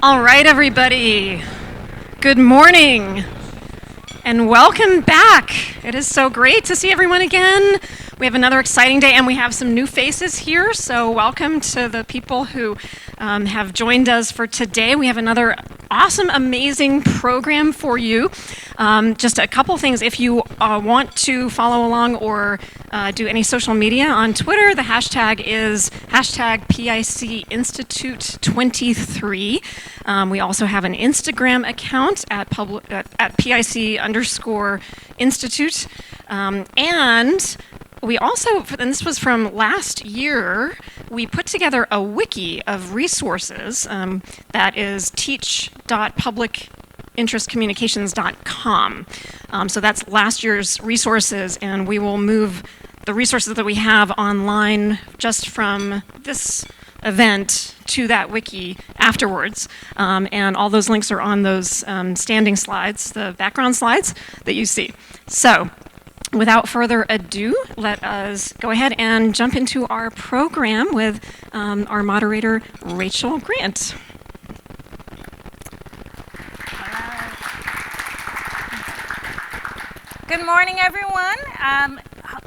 All right, everybody. Good morning and welcome back. It is so great to see everyone again. We have another exciting day and we have some new faces here. So welcome to the people who have joined us for today. We have another awesome, amazing program for you. Just a couple things. If you want to follow along or do any social media on Twitter, the hashtag is hashtag PIC Institute 23. We also have an Instagram account at PIC_Institute. And we also, and this was from last year, we put together a wiki of resources that is teach.publicinterestcommunications.com. So that's last year's resources, and we will move the resources that we have online just from this event to that wiki afterwards. And all those links are on those standing slides, the background slides that you see. So without further ado, let us go ahead and jump into our program with our moderator, Rachel Grant. Good morning, everyone.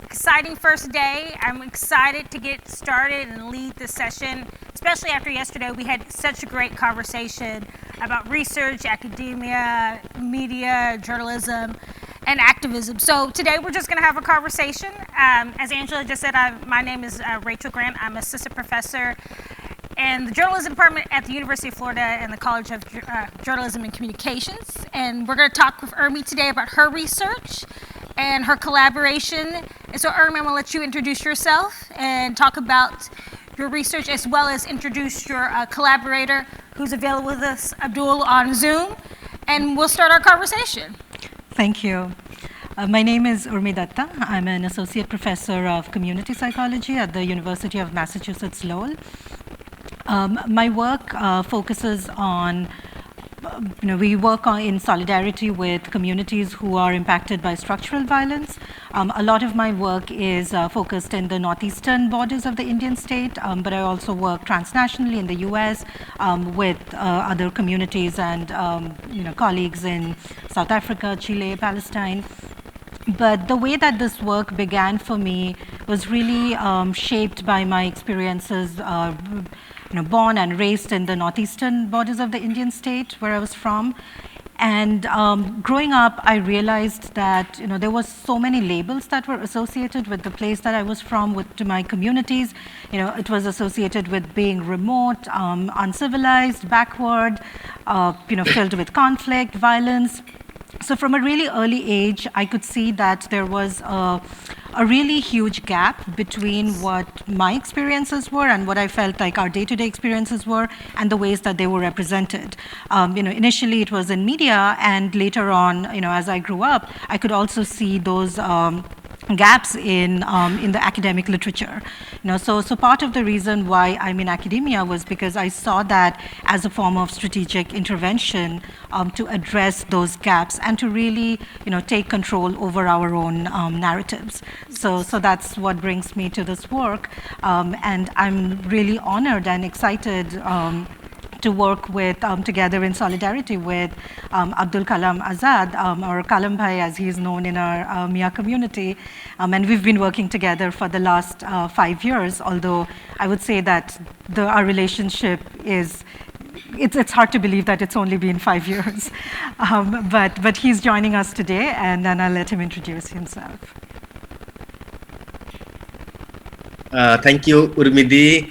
Exciting first day. I'm excited to get started and lead this session, especially after yesterday. We had such a great conversation about research, academia, media, journalism, and activism. So today we're just going to have a conversation. As Angela just said, my name is Rachel Grant. I'm assistant professor in the journalism department at the University of Florida and the College of Journalism and Communications. And we're going to talk with Urmi today about her research and her collaboration. And so Urmi, I'm going to let you introduce yourself and talk about your research as well as introduce your collaborator who's available with us, Abdul, on Zoom. And we'll start our conversation. Thank you. My name is Urmitapa Dutta. I'm an associate professor of community psychology at the University of Massachusetts Lowell. My work focuses on, we work in solidarity with communities who are impacted by structural violence. A lot of my work is focused in the northeastern borders of the Indian state, but I also work transnationally in the US with other communities and colleagues in South Africa, Chile, Palestine. But the way that this work began for me was really shaped by my experiences born and raised in the northeastern borders of the Indian state where I was from. And growing up, I realized that there was so many labels that were associated with the place that I was from, to my communities. It was associated with being remote, uncivilized, backward, filled with conflict, violence. So from a really early age, I could see that there was a really huge gap between what my experiences were and what I felt like our day-to-day experiences were and the ways that they were represented. Initially it was in media, and later on, as I grew up, I could also see those gaps in the academic literature. So part of the reason why I'm in academia was because I saw that as a form of strategic intervention to address those gaps and to really take control over our own narratives. So that's what brings me to this work, and I'm really honored and excited to work with, together in solidarity with Abdul Kalam Azad, or Kalam Bhai as he's known in our Miya community. And we've been working together for the last 5 years, although I would say that our relationship it's hard to believe that it's only been 5 years. But he's joining us today, and then I'll let him introduce himself. Thank you, Urmidi.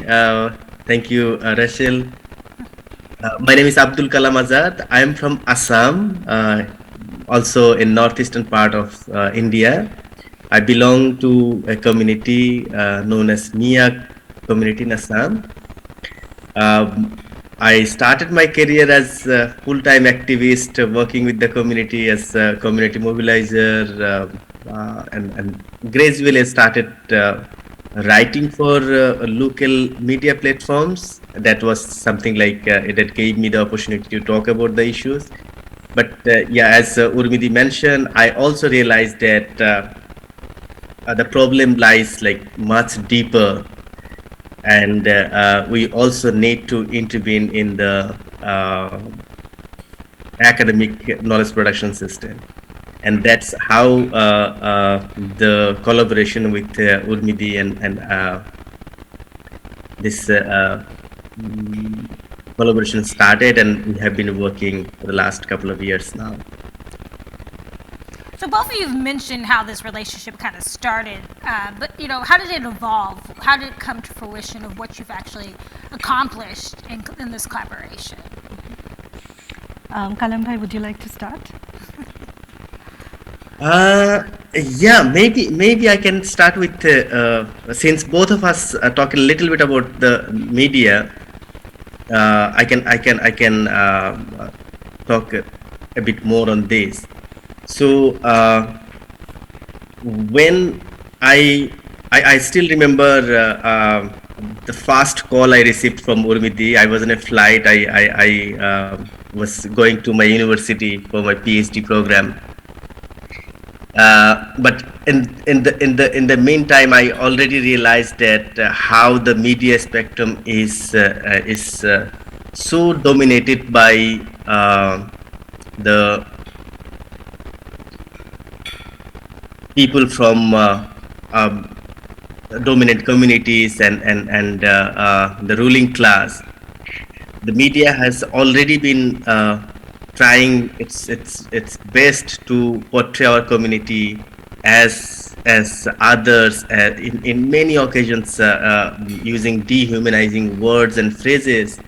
Thank you, Rachel. My name is Abdul Kalam Azad. I am from Assam, also in northeastern part of India. I belong to a community known as Miya community in Assam. I started my career as a full-time activist, working with the community as a community mobilizer, and gradually I started writing for local media platforms. That was something like that gave me the opportunity to talk about the issues. But as Urmidi mentioned, I also realized that the problem lies much deeper, and we also need to intervene in the academic knowledge production system. And that's how the collaboration with Urmidi and this collaboration started, and we have been working for the last couple of years now. So both of you have mentioned how this relationship kind of started, but how did it evolve? How did it come to fruition of what you've actually accomplished in this collaboration? Kalam bhai, would you like to start? Yeah, maybe I can start with since both of us talk a little bit about the media. I can talk a bit more on this. So when I still remember the first call I received from Urmidi. I was on a flight. I was going to my university for my PhD program. But in the meantime, I already realized that how the media spectrum is so dominated by the people from dominant communities and the ruling class. The media has already been trying its best to portray our community as others in many occasions, using dehumanizing words and phrases.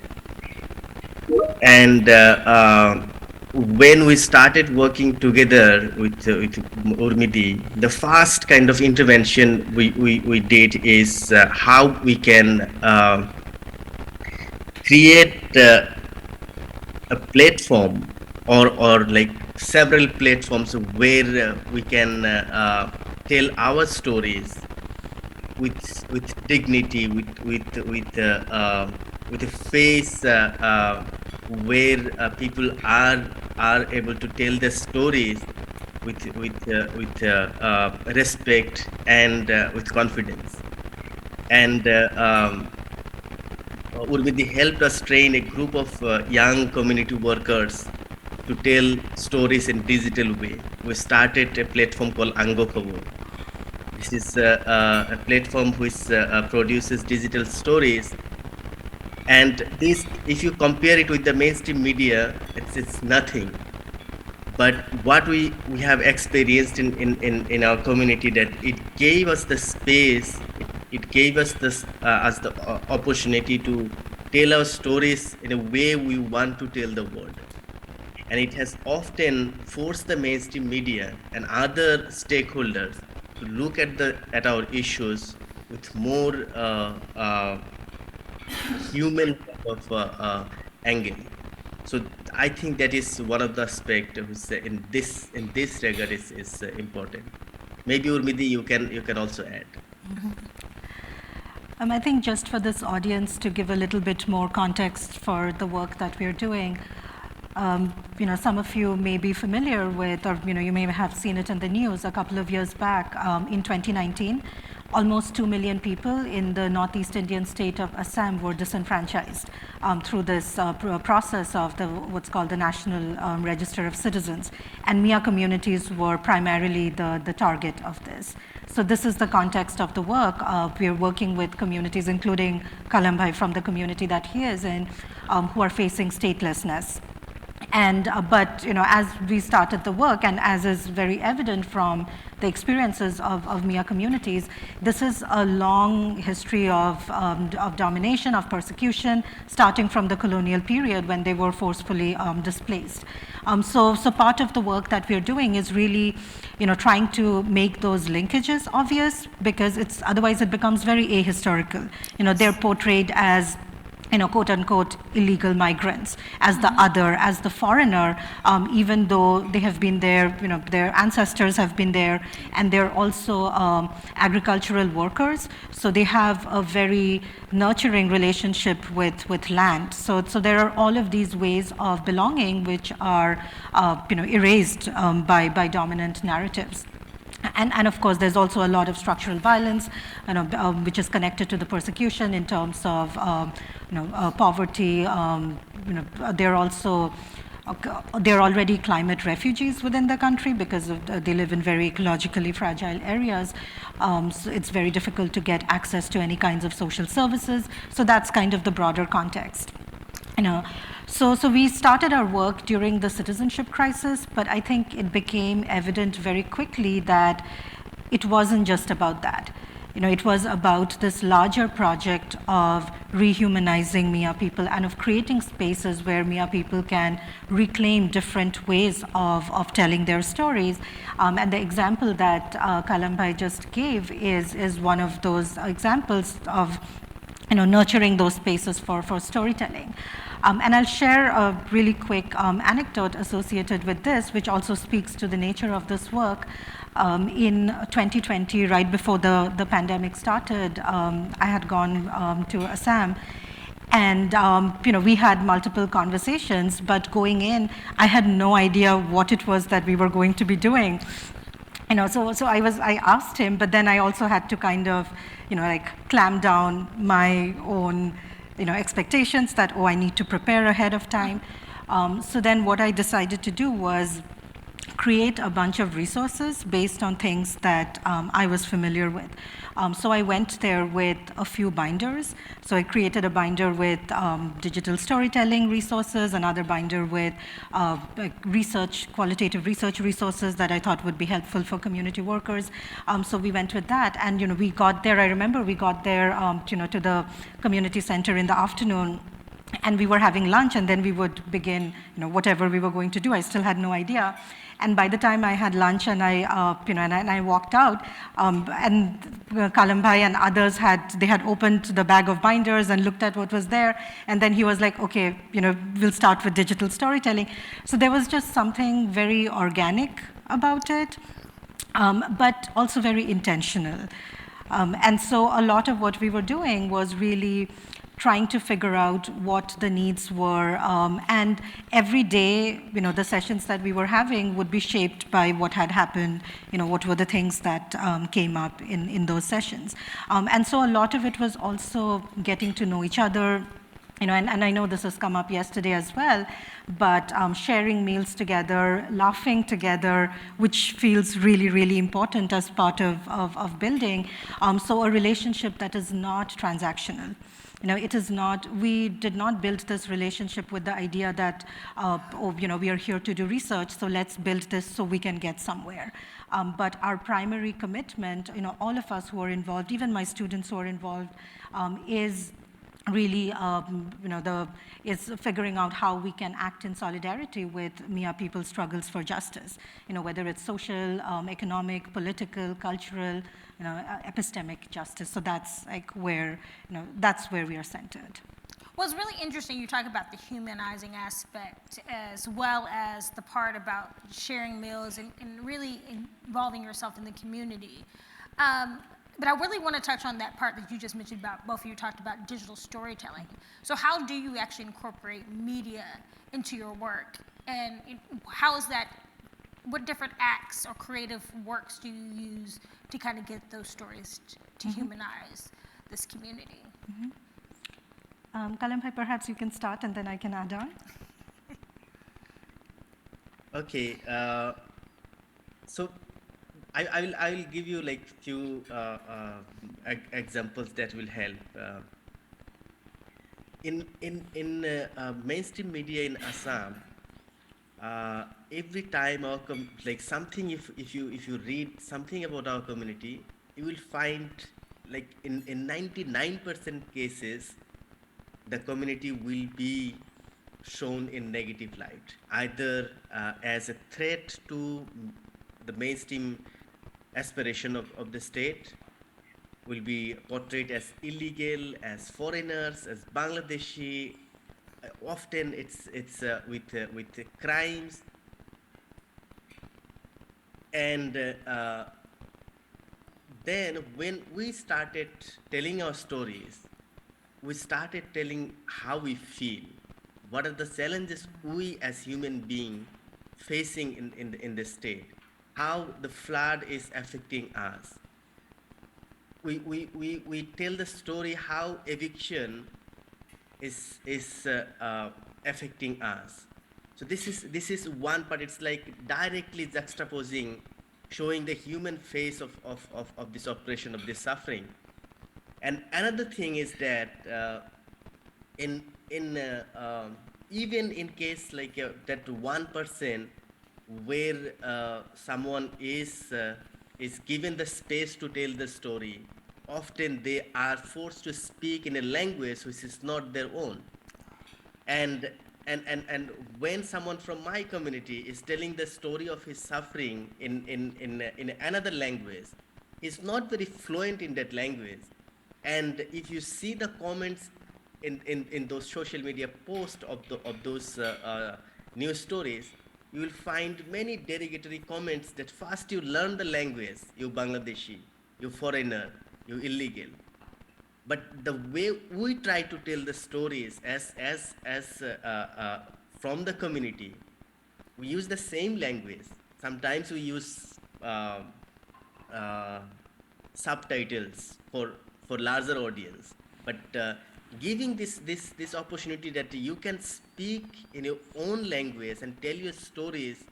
And when we started working together with Urmidi, the first kind of intervention we did is how we can create a platform or like several platforms where we can tell our stories with dignity, with a face where people are able to tell their stories with respect and with confidence. And Urmidi helped us train a group of young community workers to tell stories in digital way. We started a platform called Ango Khabor. This is a platform which produces digital stories. And this, if you compare it with the mainstream media, it's nothing. But what we have experienced in our community, that it gave us the space, it gave us this as the opportunity to tell our stories in a way we want to tell the world. And it has often forced the mainstream media and other stakeholders to look at our issues with more human type of angle. So I think that is one of the aspects in this regard is important. Maybe Urmidi, you can also add. I think just for this audience to give a little bit more context for the work that we're doing, some of you may be familiar with, or you may have seen it in the news a couple of years back. In 2019, almost 2 million people in the Northeast Indian state of Assam were disenfranchised through this process of what's called the National Register of Citizens. And Miya communities were primarily the target of this. So this is the context of the work. We are working with communities, including Kalam bhai from the community that he is in, who are facing statelessness. And but as we started the work, and as is very evident from the experiences of Miya communities, this is a long history of domination, of persecution, starting from the colonial period when they were forcefully displaced. So part of the work that we're doing is really, trying to make those linkages obvious, because otherwise it becomes very ahistorical. They're portrayed as quote unquote illegal migrants, as the other, as the foreigner, even though they have been there, their ancestors have been there, and they're also agricultural workers. So they have a very nurturing relationship with land. So there are all of these ways of belonging which are erased by dominant narratives. And of course, there's also a lot of structural violence, which is connected to the persecution in terms of poverty. They're already climate refugees within the country because they live in very ecologically fragile areas. So it's very difficult to get access to any kinds of social services. So that's kind of the broader context. So we started our work during the citizenship crisis, but I think it became evident very quickly that it wasn't just about that. It was about this larger project of rehumanizing Miya people and of creating spaces where Miya people can reclaim different ways of telling their stories. And the example that Kalam Bhai just gave is one of those examples of nurturing those spaces for storytelling. And I'll share a really quick anecdote associated with this, which also speaks to the nature of this work. In 2020, right before the pandemic started, I had gone to Assam. And we had multiple conversations, but going in, I had no idea what it was that we were going to be doing. So I asked him, but then I also had to kind of, clamp down my own, expectations that, I need to prepare ahead of time. So then what I decided to do was create a bunch of resources based on things that I was familiar with. So I went there with a few binders. So I created a binder with digital storytelling resources, another binder with qualitative research resources that I thought would be helpful for community workers. So we went with that, and we got there. I remember we got there, to the community center in the afternoon. And we were having lunch, and then we would begin, whatever we were going to do. I still had no idea. And by the time I had lunch and I walked out, and Kalam Bhai and others had opened the bag of binders and looked at what was there. And then he was like, okay, we'll start with digital storytelling. So there was just something very organic about it, but also very intentional. And so a lot of what we were doing was really trying to figure out what the needs were. And every day, the sessions that we were having would be shaped by what had happened, what were the things that came up in those sessions. And so a lot of it was also getting to know each other, and I know this has come up yesterday as well, but sharing meals together, laughing together, which feels really, really important as part of building. So a relationship that is not transactional. It is not, we did not build this relationship with the idea that, we are here to do research, so let's build this so we can get somewhere. But our primary commitment, all of us who are involved, even my students who are involved, is really, is figuring out how we can act in solidarity with Miya people's struggles for justice, whether it's social, economic, political, cultural, epistemic justice. So that's where we are centered. Well, it's really interesting you talk about the humanizing aspect as well as the part about sharing meals and really involving yourself in the community. But I really want to touch on that part that you just mentioned about, both of you talked about digital storytelling. So how do you actually incorporate media into your work? And how is that, what different acts or creative works do you use to kind of get those stories to humanize this community? Kalam Bhai, perhaps you can start and then I can add on. Okay, so I will give you like few examples that will help. In mainstream media in Assam, every time like something, if you read something about our community, you will find like in 99% cases, the community will be shown in negative light, either as a threat to the mainstream aspiration of the state, will be portrayed as illegal, as foreigners, as Bangladeshi. Often it's with crimes, and then when we started telling our stories, we started telling how we feel, what are the challenges we as human beings facing in the state. how the flood is affecting us. We tell the story how eviction is affecting us. So this is one part. It's like directly juxtaposing, showing the human face of this oppression, of this suffering. And another thing is that in even in case like that 1% where someone is given the space to tell the story, often they are forced to speak in a language which is not their own. And and and and when someone from my community is telling the story of his suffering in another language, he's not very fluent in that language. And if you see the comments in those social media posts of those news stories, you will find many derogatory comments that first you learn the language, you Bangladeshi, you foreigner, you illegal. But the way we try to tell the stories as from the community, we use the same language. Sometimes we use uh, subtitles for larger audience, but giving this opportunity that you can speak in your own language and tell your stories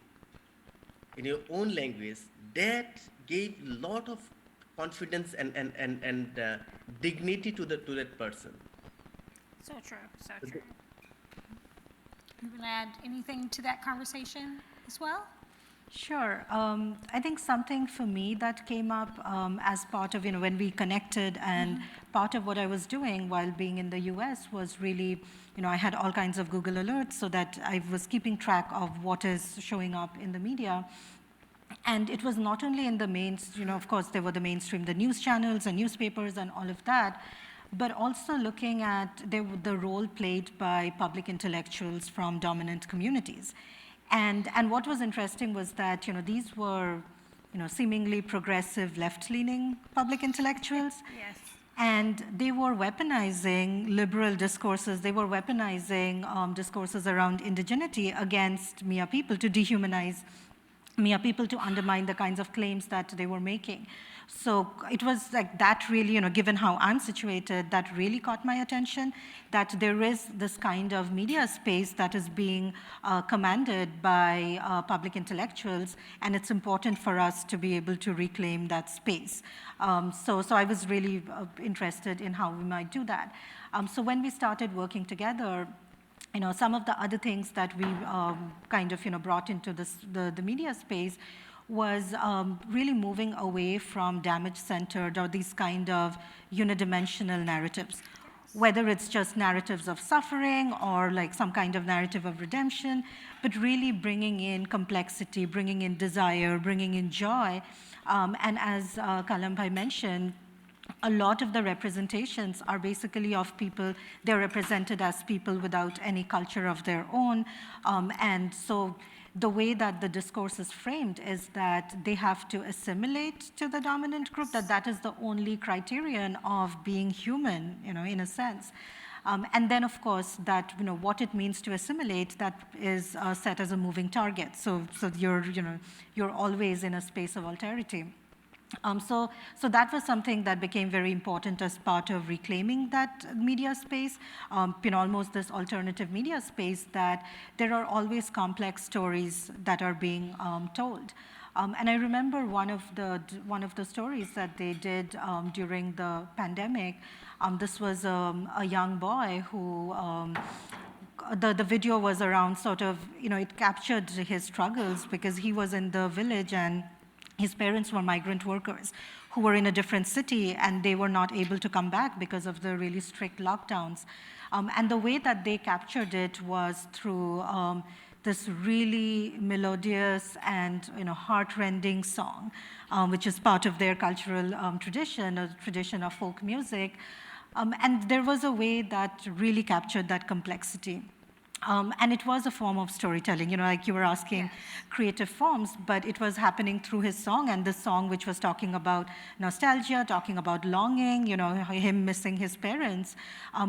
in your own language, that gave lot of confidence and dignity to that person. So true, so true. You want to add anything to that conversation as well? Sure. I think something for me that came up as part of, when we connected, and part of what I was doing while being in the US was really, I had all kinds of Google alerts so that I was keeping track of what is showing up in the media. And it was not only in the of course, there were the mainstream, the news channels and newspapers and all of that, but also looking at the role played by public intellectuals from dominant communities. And what was interesting was that, these were, seemingly progressive, left-leaning public intellectuals. Yes. And they were weaponizing liberal discourses. They were weaponizing discourses around indigeneity against Miya people to dehumanize Miya people, to undermine the kinds of claims that they were making. So it was like that really, given how I'm situated, that really caught my attention, that there is this kind of media space that is being commanded by public intellectuals, and it's important for us to be able to reclaim that space. So I was really interested in how we might do that. So when we started working together, some of the other things that we kind of, brought into the media space was really moving away from damage-centered or these kind of unidimensional narratives, whether it's just narratives of suffering or like some kind of narrative of redemption, but really bringing in complexity, bringing in desire, bringing in joy. And as Kalam Bhai mentioned, a lot of the representations are basically of people, they're represented as people without any culture of their own. And so the way that the discourse is framed is that they have to assimilate to the dominant group, that is the only criterion of being human, in a sense. And then, of course, that what it means to assimilate, that is set as a moving target. So you're always in a space of alterity. So that was something that became very important as part of reclaiming that media space, almost this alternative media space, that there are always complex stories that are being told. And I remember one of the stories that they did during the pandemic. This was a young boy who. The video was around sort of, it captured his struggles because he was in the village and his parents were migrant workers who were in a different city, and they were not able to come back because of the really strict lockdowns. And the way that they captured it was through this really melodious and heart-rending song, which is part of their cultural tradition, a tradition of folk music. And there was a way that really captured that complexity. And it was a form of storytelling, like you were asking creative forms, but it was happening through his song, and this song which was talking about nostalgia, talking about longing, him missing his parents.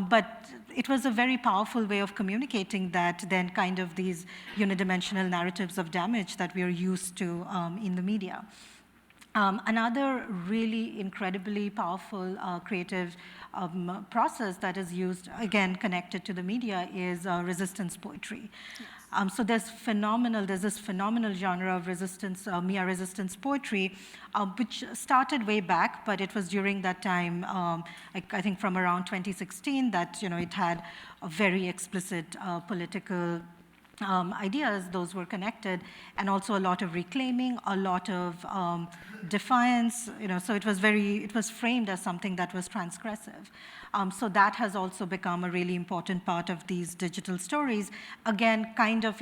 But it was a very powerful way of communicating that then kind of these unidimensional narratives of damage that we are used to in the media. Another really incredibly powerful creative process that is used, again, connected to the media, is resistance poetry. So there's this phenomenal genre of resistance, Miya resistance poetry, which started way back, but it was during that time, I think from around 2016, that it had a very explicit political ideas. Those were connected, and also a lot of reclaiming, a lot of defiance. So it was framed as something that was transgressive. So that has also become a really important part of these digital stories. Again, kind of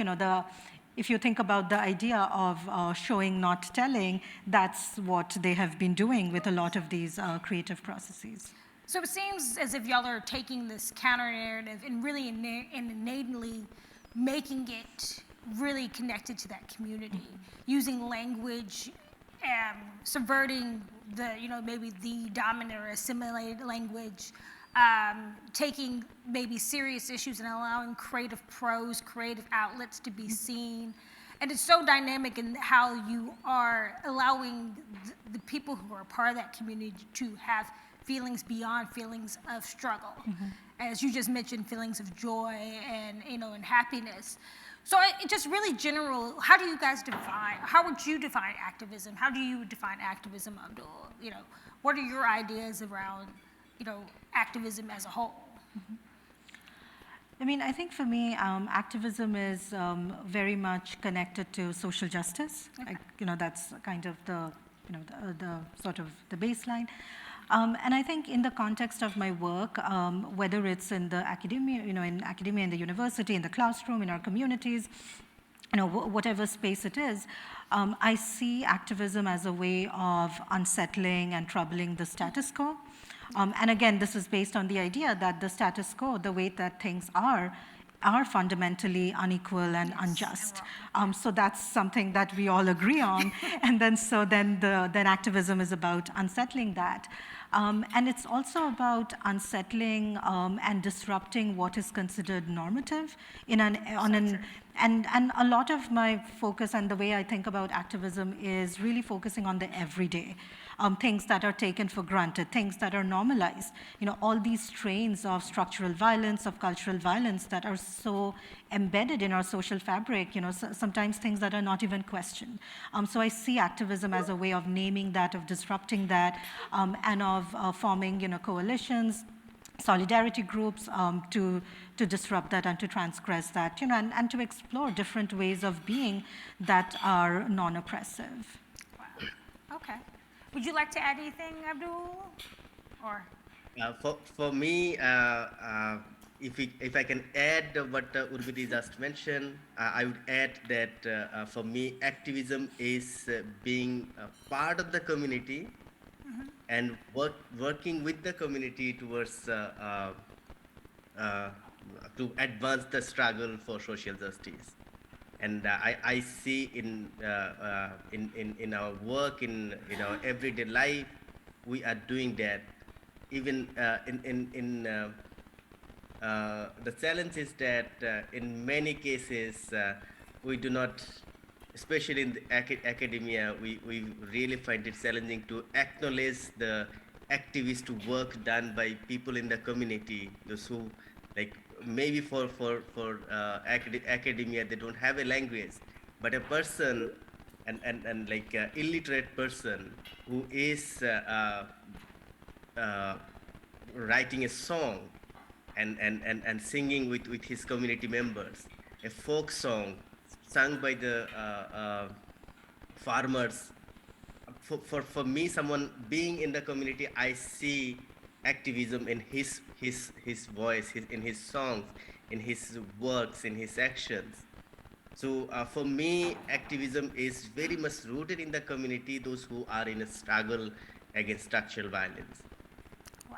if you think about the idea of showing, not telling, that's what they have been doing with a lot of these creative processes. So it seems as if y'all are taking this counter narrative and really innately making it really connected to that community, using language, subverting the, maybe the dominant or assimilated language, taking maybe serious issues and allowing creative prose, creative outlets to be seen. And it's so dynamic in how you are allowing the people who are part of that community to have feelings beyond feelings of struggle. As you just mentioned, feelings of joy and and happiness. So just really general, how do you guys how would you define activism? How do you define activism, Abdul? What are your ideas around, activism as a whole? I think for me, activism is very much connected to social justice. Okay. That's kind of the sort of the baseline. And I think in the context of my work, whether it's in the academia, in academia, in the university, in the classroom, in our communities, whatever space it is, I see activism as a way of unsettling and troubling the status quo. And again, this is based on the idea that the status quo, the way that things are fundamentally unequal and unjust. So that's something that we all agree on. And then activism is about unsettling that. And it's also about unsettling and disrupting what is considered normative and a lot of my focus and the way I think about activism is really focusing on the everyday, things that are taken for granted, things that are normalized. All these strains of structural violence, of cultural violence that are so embedded in our social fabric, sometimes things that are not even questioned. So I see activism as a way of naming that, of disrupting that, and of forming, coalitions, solidarity groups to disrupt that and to transgress that, and to explore different ways of being that are non-oppressive. Wow. Okay. Would you like to add anything, Abdul? Or For me, if I can add what Urmiti just mentioned, I would add that for me, activism is being a part of the community and working with the community towards to advance the struggle for social justice. And I see in our work, in our everyday life, we are doing that. Even the challenge is that in many cases we do not, especially in the academia, we really find it challenging to acknowledge the activist work done by people in the community, those who, like, maybe for academia they don't have a language, but a person and like illiterate person who is writing a song and singing with his community members, a folk song sung by the farmers. For me, someone being in the community, I see activism in his voice, in his songs, in his works, in his actions. So for me, activism is very much rooted in the community, those who are in a struggle against structural violence. wow.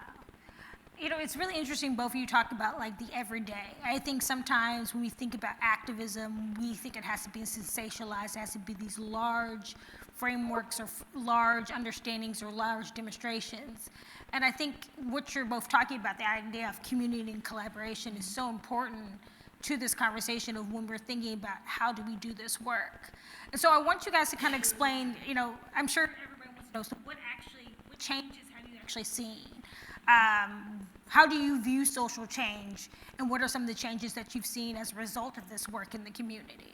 You know, it's really interesting both of you talk about like the everyday. I think sometimes when we think about activism, we think it has to be sensationalized, it has to be these large frameworks or large understandings or large demonstrations. And I think what you're both talking about, the idea of community and collaboration, is so important to this conversation of when we're thinking about how do we do this work. And so I want you guys to kind of explain, you know, I'm sure everybody wants to know, so what changes have you actually seen? How do you view social change, and what are some of the changes that you've seen as a result of this work in the community?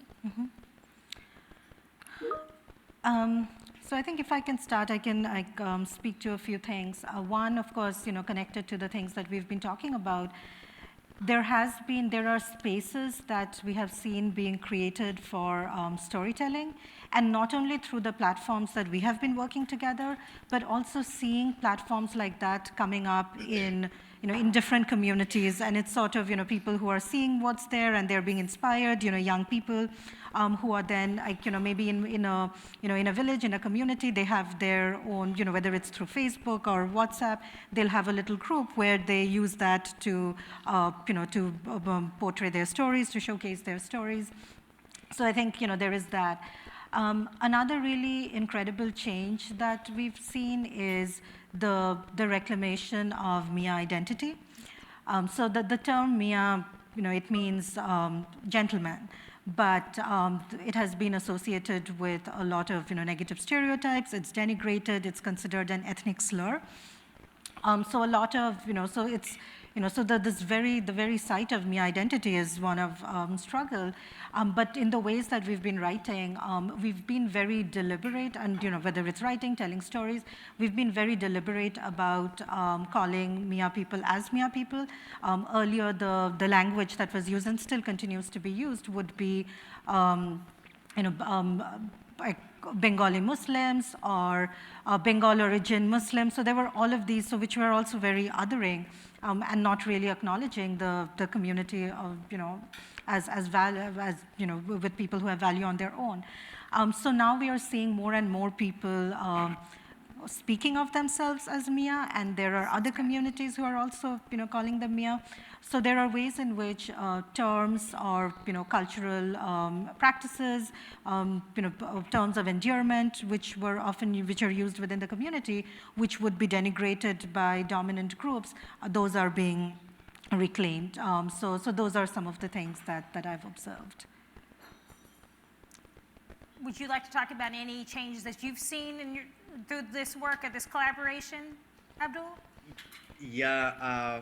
So I think if I can start, I can speak to a few things. One, of course, you know, connected to the things that we've been talking about. There are spaces that we have seen being created for storytelling, and not only through the platforms that we have been working together, but also seeing platforms like that coming up in, you know, in different communities. And it's sort of, you know, people who are seeing what's there and they're being inspired, you know, young people who are then, like, you know, maybe in a village, in a community, they have their own, you know, whether it's through Facebook or WhatsApp, they'll have a little group where they use that to, portray their stories, to showcase their stories. So I think, you know, there is that. Another really incredible change that we've seen is the reclamation of Miya identity. So the term Miya, you know, it means gentleman, but it has been associated with a lot of, you know, negative stereotypes. It's denigrated. It's considered an ethnic slur. So a lot of, you know, so it's, you know, so the very sight of Miya identity is one of struggle. But in the ways that we've been writing, we've been very deliberate, and, you know, whether it's writing, telling stories, we've been very deliberate about calling Miya people as Miya people. Earlier, the language that was used and still continues to be used would be, like Bengali Muslims or Bengal origin Muslims. So there were all of these, so which were also very othering and not really acknowledging the community of, you know, as value, as, you know, with people who have value on their own. So now we are seeing more and more people speaking of themselves as Miya, and there are other communities who are also, you know, calling them Miya. So there are ways in which terms or, you know, cultural practices, terms of endearment, which are used within the community, which would be denigrated by dominant groups, those are being reclaimed. So those are some of the things that I've observed. Would you like to talk about any changes that you've seen through this work or this collaboration, Abdul? Yeah,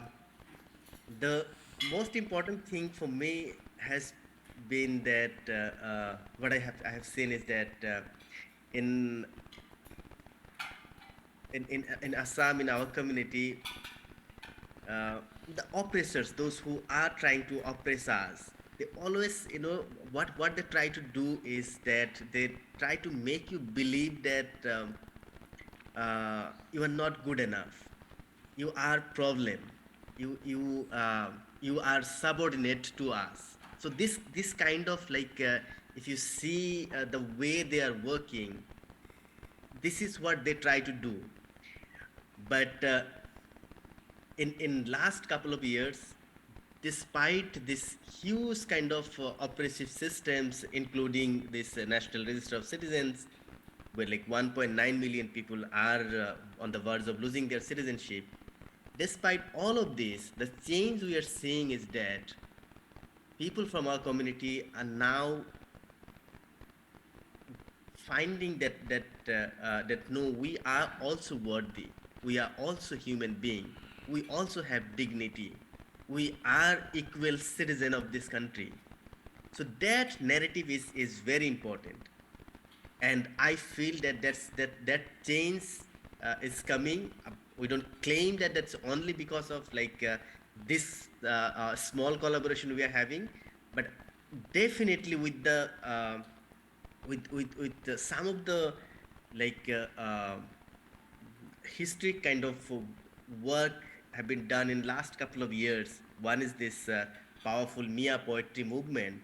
the most important thing for me has been that what I have seen is that in Assam, in our community, the oppressors, those who are trying to oppress us, they always, you know, what they try to do is that they try to make you believe that you are not good enough, you are problem, you are subordinate to us. So this kind of like if you see the way they are working, this is what they try to do. But in last couple of years, despite this huge kind of oppressive systems, including this National Register of Citizens, where like 1.9 million people are on the verge of losing their citizenship, despite all of this, the change we are seeing is that people from our community are now finding that no, we are also worthy, we are also human being, we also have dignity, we are equal citizen of this country. So that narrative is very important, and I feel that that change is coming. We don't claim that that's only because of like this small collaboration we are having, but definitely with the with some of the like history kind of work have been done in last couple of years. One is this powerful Miya poetry movement.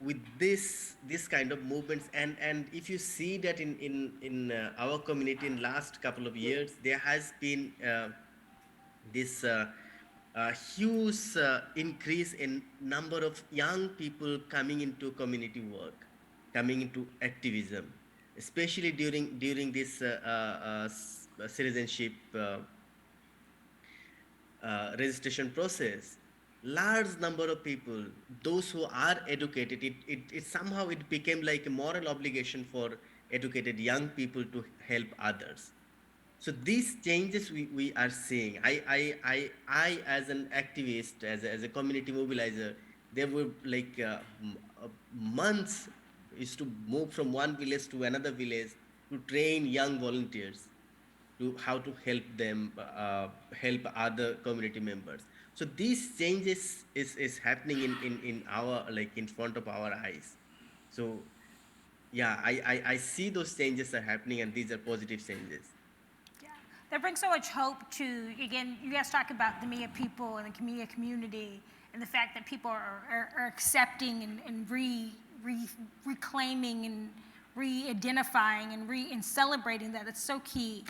With this kind of movements, and if you see that in our community in last couple of years, there has been this huge increase in number of young people coming into community work, coming into activism, especially during this citizenship registration process. Large number of people, those who are educated, it somehow it became like a moral obligation for educated young people to help others. So these changes we are seeing. I as an activist, as a community mobilizer, there were like months is to move from one village to another village to train young volunteers to how to help them help other community members. So these changes is happening in our like in front of our eyes. So yeah, I see those changes are happening, and these are positive changes. Yeah, that brings so much hope to, again, you guys talk about the Miya people and the Miya community and the fact that people are accepting and reclaiming and re-identifying and celebrating that. That's so key.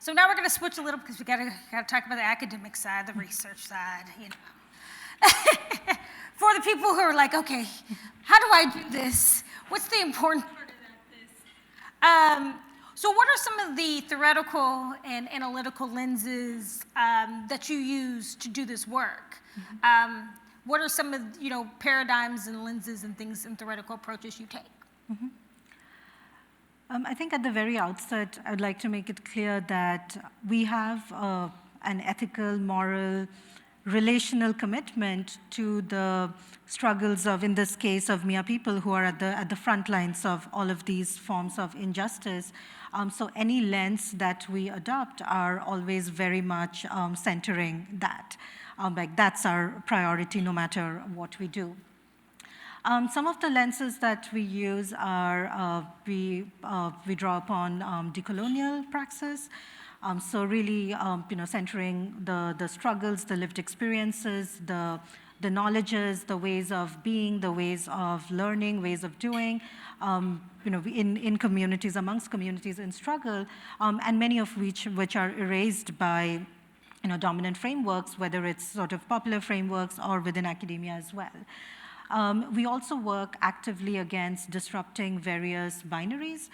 So now we're going to switch a little because we got to talk about the academic side, the research side, you know. For the people who are like, okay, how do I do this? What's the important part of this? So what are some of the theoretical and analytical lenses that you use to do this work? What are some of paradigms and lenses and things and theoretical approaches you take? I think at the very outset, I'd like to make it clear that we have an ethical, moral, relational commitment to the struggles of, in this case, of Miya people who are at the front lines of all of these forms of injustice. So any lens that we adopt are always very much centering that. Like that's our priority no matter what we do. Some of the lenses that we use are, we draw upon decolonial praxis. So really, centering the struggles, the lived experiences, the knowledges, the ways of being, the ways of learning, ways of doing, in communities, amongst communities in struggle, and many of which are erased by dominant frameworks, whether it's sort of popular frameworks or within academia as well. We also work actively against disrupting various binaries.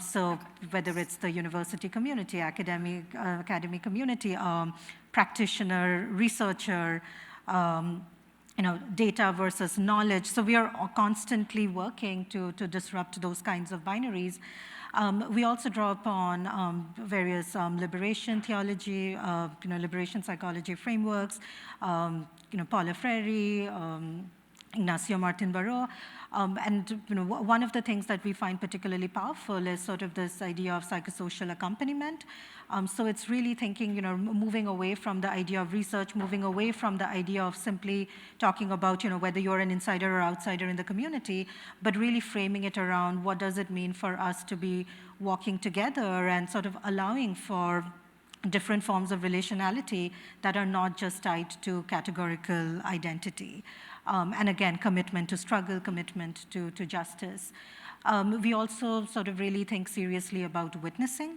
So whether it's the university community, academic community, practitioner, researcher, data versus knowledge. So we are constantly working to disrupt those kinds of binaries. We also draw upon various liberation theology, liberation psychology frameworks, Paulo Freire, Ignacio Martin Baró. And one of the things that we find particularly powerful is sort of this idea of psychosocial accompaniment. So it's really thinking, moving away from the idea of research, moving away from the idea of simply talking about, whether you're an insider or outsider in the community, but really framing it around what does it mean for us to be walking together and sort of allowing for different forms of relationality that are not just tied to categorical identity. And again, commitment to struggle, commitment to justice. We also sort of really think seriously about witnessing,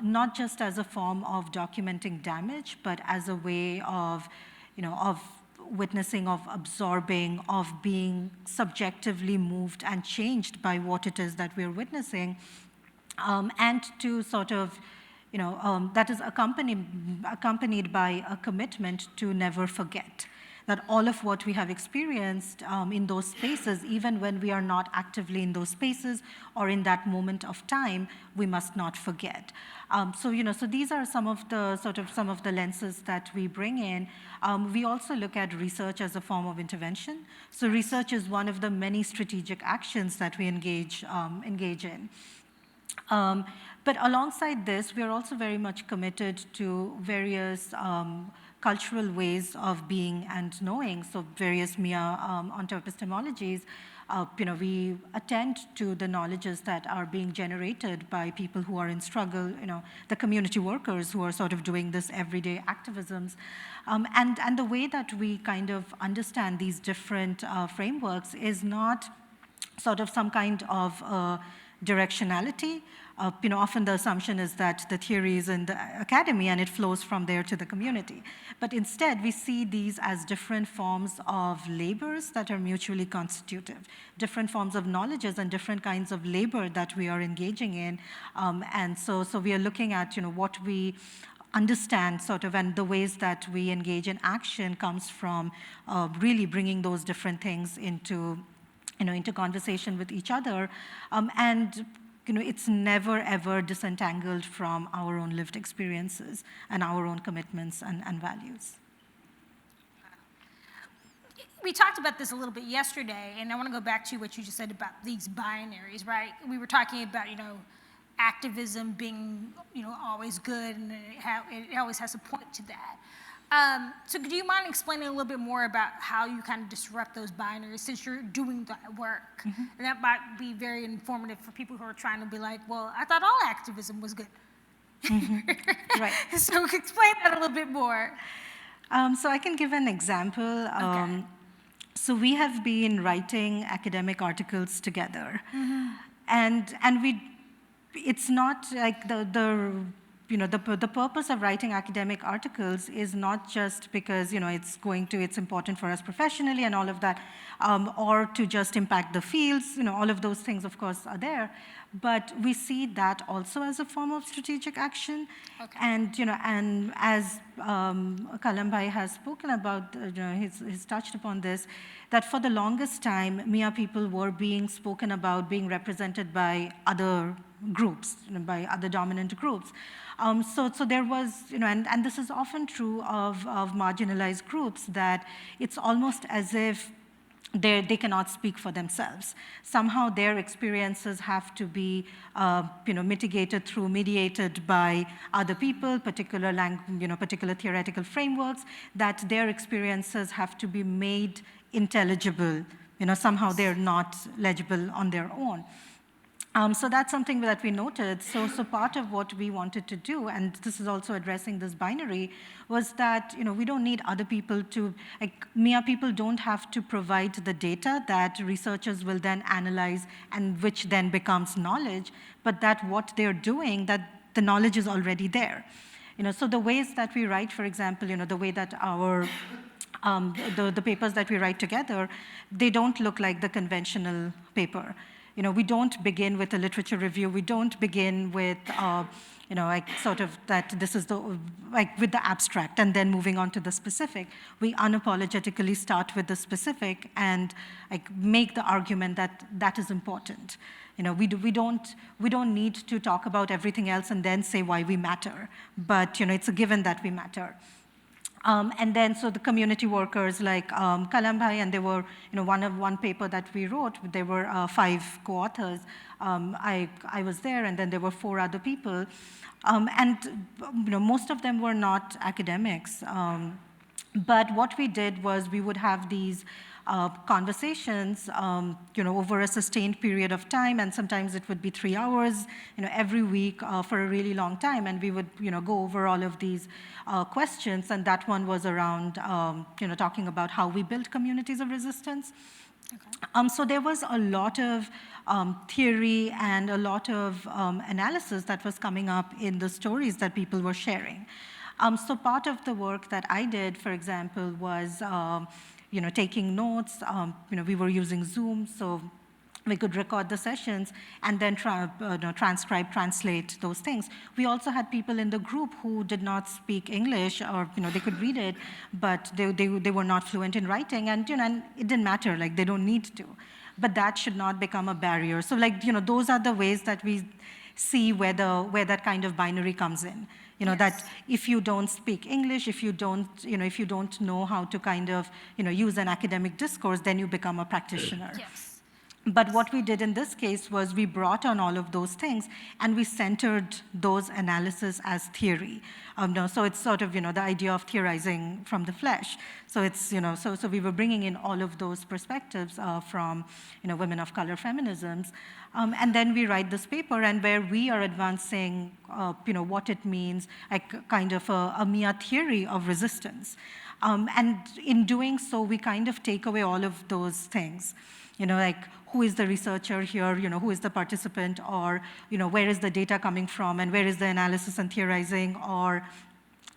not just as a form of documenting damage, but as a way of, of witnessing, of absorbing, of being subjectively moved and changed by what it is that we're witnessing, and to sort of, that is accompanied by a commitment to never forget. That all of what we have experienced in those spaces, even when we are not actively in those spaces or in that moment of time, we must not forget. So these are some of the lenses that we bring in. We also look at research as a form of intervention. So research is one of the many strategic actions that we engage in. But alongside this, we are also very much committed to various cultural ways of being and knowing. So various Miya ontoepistemologies, we attend to the knowledges that are being generated by people who are in struggle, the community workers who are sort of doing this everyday activisms. And the way that we kind of understand these different frameworks is not sort of some kind of directionality. Often the assumption is that the theory is in the academy and it flows from there to the community. But instead, we see these as different forms of labors that are mutually constitutive, different forms of knowledges and different kinds of labor that we are engaging in. And so we are looking at, what we understand sort of, and the ways that we engage in action comes from really bringing those different things into conversation with each other. And it's never, ever disentangled from our own lived experiences and our own commitments and values. We talked about this a little bit yesterday, and I want to go back to what you just said about these binaries, right? We were talking about, activism being, always good, and it always has a point to that. So do you mind explaining a little bit more about how you kind of disrupt those binaries since you're doing that work? Mm-hmm. And that might be very informative for people who are trying to be like, well, I thought all activism was good. Mm-hmm. Right. So explain that a little bit more. So I can give an example. Okay. So we have been writing academic articles together. Mm-hmm. And it's not like the purpose of writing academic articles is not just because it's important for us professionally and all of that, or to just impact the fields. All of those things, of course, are there, but we see that also as a form of strategic action. Okay. And as Kalam Bhai has spoken about, he's touched upon this, that for the longest time, Miya people were being spoken about, being represented by other groups, by other dominant groups. So there was, and this is often true of marginalized groups, that it's almost as if they cannot speak for themselves. Somehow their experiences have to be, mediated by other people, particular theoretical frameworks, that their experiences have to be made intelligible. Somehow they're not legible on their own. So that's something that we noted. So part of what we wanted to do, and this is also addressing this binary, was that we don't need other people to, Miya people don't have to provide the data that researchers will then analyze and which then becomes knowledge, but that what they're doing, that the knowledge is already there. So the ways that we write, for example, the way that our the papers that we write together, they don't look like the conventional paper. We don't begin with a literature review. We don't begin with, sort of that this is with the abstract and then moving on to the specific. We unapologetically start with the specific and make the argument that that is important. We don't need to talk about everything else and then say why we matter. But, it's a given that we matter. And then, so the community workers like Kalam Bhai, and there were, one paper that we wrote, there were 5 co-authors. I was there, and then there were 4 other people. And, most of them were not academics. But what we did was we would have these conversations, over a sustained period of time, and sometimes it would be 3 hours, every week for a really long time, and we would, go over all of these questions, and that one was around, talking about how we build communities of resistance. Okay. So there was a lot of theory and a lot of analysis that was coming up in the stories that people were sharing. So part of the work that I did, for example, was taking notes. We were using Zoom, so we could record the sessions and then transcribe, translate those things. We also had people in the group who did not speak English, or they could read it, but they were not fluent in writing, and and it didn't matter. They don't need to, but that should not become a barrier. So those are the ways that we see where that kind of binary comes in. Yes. That if you don't speak English, if you don't know how to kind of, use an academic discourse, then you become a practitioner. Yes. But what we did in this case was we brought on all of those things and we centered those analysis as theory. So it's sort of, the idea of theorizing from the flesh. So it's, so we were bringing in all of those perspectives from, women of color feminisms. And then we write this paper, and where we are advancing, what it means, kind of a Miya theory of resistance. And in doing so, we kind of take away all of those things. Like who is the researcher here, who is the participant, or, where is the data coming from, and where is the analysis and theorizing, or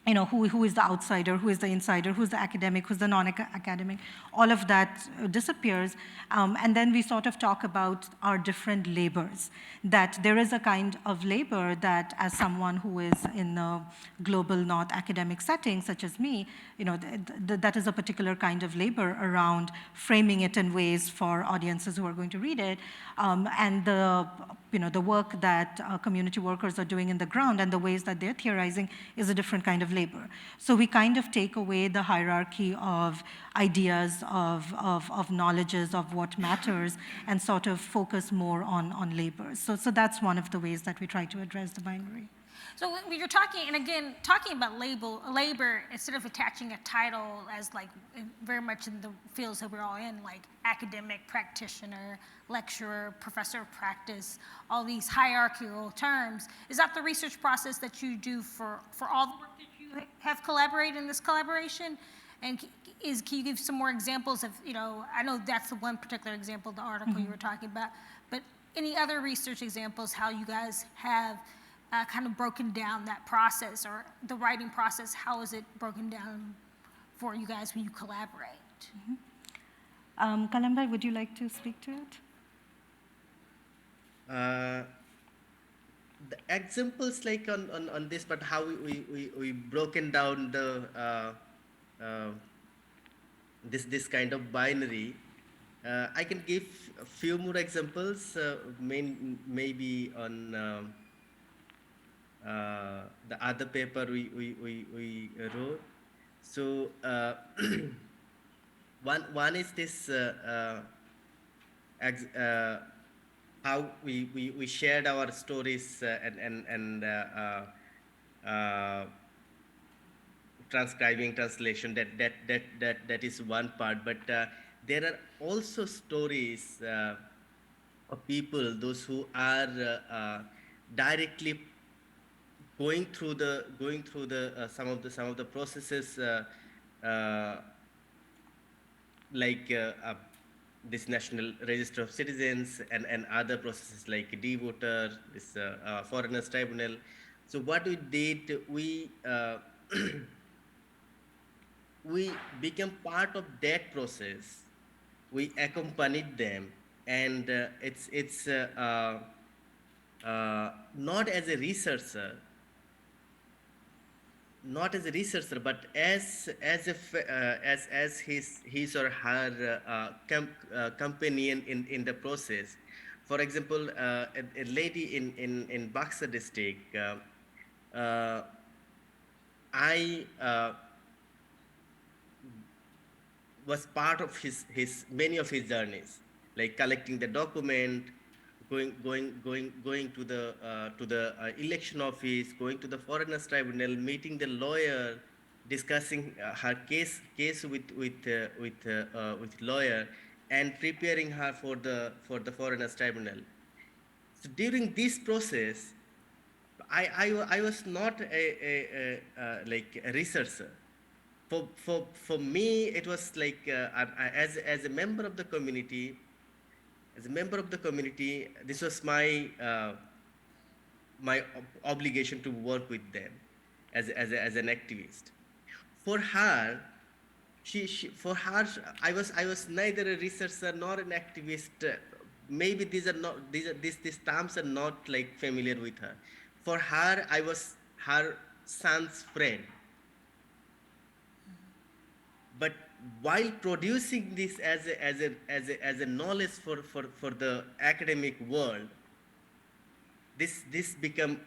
who is the outsider, who is the insider, who's the academic, who's the non-academic. All of that disappears. And then we sort of talk about our different labors, that there is a kind of labor that as someone who is in a global, not academic setting, such as me, that is a particular kind of labor around framing it in ways for audiences who are going to read it. And the work that community workers are doing in the ground and the ways that they're theorizing is a different kind of labor. So we kind of take away the hierarchy of ideas, of knowledges, of what matters, and sort of focus more on labor. So that's one of the ways that we try to address the binary. So when you're talking, and again, talking about labor, instead of attaching a title as like very much in the fields that we're all in, like academic, practitioner, lecturer, professor of practice, all these hierarchical terms, is that the research process that you do for all the work that you have collaborated in this collaboration? And can you give some more examples of, I know that's the one particular example of the article you were talking about, but any other research examples how you guys have kind of broken down that process, or the writing process, how is it broken down for you guys when you collaborate? Kalam, would you like to speak to it? The examples like on this, but how we broken down the this kind of binary. I can give a few more examples, maybe on the other paper we wrote. So one is this how we shared our stories and transcribing, translation. That is one part. But there are also stories of people, those who are directly going through the some of the processes, like this National Register of Citizens and other processes like D-Voter, this Foreigners Tribunal. So what we did, we we became part of that process. We accompanied them, and it's not as a researcher, but as his or her companion in the process. For example, a lady in Buxar district, I was part of his many of his journeys, like collecting the document, going to the election office, going to the Foreigners Tribunal, meeting the lawyer, discussing her case with lawyer, and preparing her for the Foreigners Tribunal. So during this process, I was not like a researcher. For me, it was like as a member of the community. This was my obligation to work with them as an activist. For her, I was neither a researcher nor an activist. Maybe these terms are not like familiar with her. For her, I was her son's friend. But while producing this as a knowledge for the academic world, this become